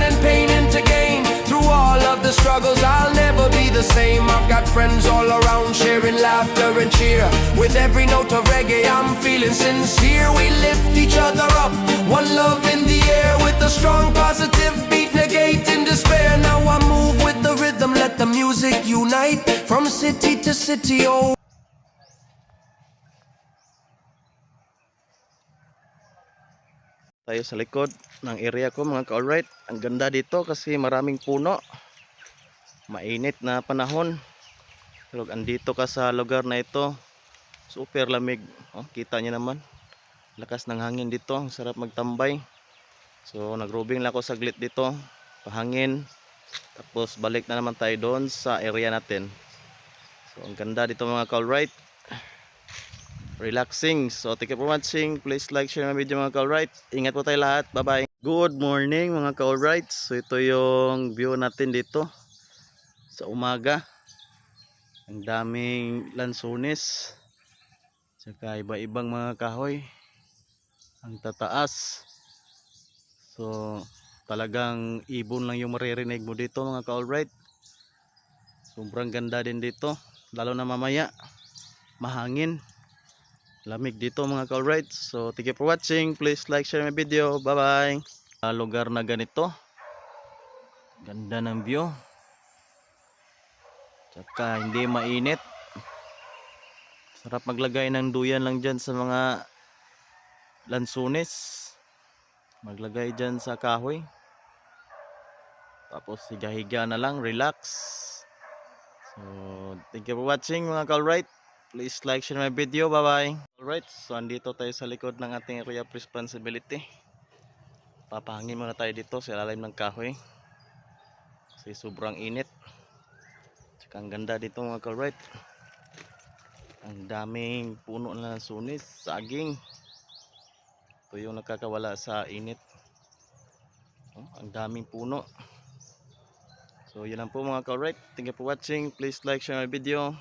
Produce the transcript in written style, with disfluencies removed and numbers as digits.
turning pain into gain. Through all of the struggles, I'll never be the same. I've got friends all around sharing laughter and cheer. With every note of reggae, I'm feeling sincere. We lift each other up, one love in the air. With a strong positive beat, negating despair. Now I move with the rhythm, let the music unite. From city to city, oh. Tayo sa likod ng area ko mga ka-alright. Ang ganda dito kasi maraming puno. Mainit na panahon. Pero andito ka sa lugar na ito, super lamig. Oh, kita niyo naman. Lakas ng hangin dito. Ang sarap magtambay. So nagrobing lang ako saglit dito. Pahangin. Tapos balik na naman tayo doon sa area natin. So ang ganda dito mga ka-alright. Relaxing. So thank you for watching. Please like, share my video mga ka-alright. Ingat po tayo lahat. Bye bye. Good morning mga ka-alright. So ito yung view natin dito sa umaga. Ang daming lansones. Saka iba-ibang mga kahoy. Ang tataas. So talagang ibon lang yung maririnig mo dito mga ka-alright. Sobrang ganda din dito. Lalo na mamaya. Mahangin. Lamig dito mga ka-alright. So thank you for watching. Please like, share my video. Bye bye. Lugar na ganito. Ganda ng view. Tsaka hindi mainit. Sarap maglagay ng duyan lang dyan sa mga lansunis. Maglagay dyan sa kahoy. Tapos higa-higa na lang. Relax. So thank you for watching mga ka-alright. Please like, share my video. Bye bye. Alright, so andito tayo sa likod ng ating area of responsibility. Papahangin muna tayo dito sa ilalim ng kahoy. Kasi sobrang init. Tsaka ang ganda dito mga ka-alright. Ang daming puno na lansunis, saging. Ito yung nakakawala sa init. Oh, ang daming puno. So yun lang po mga ka-alright. Thank you for watching. Please like, share my video.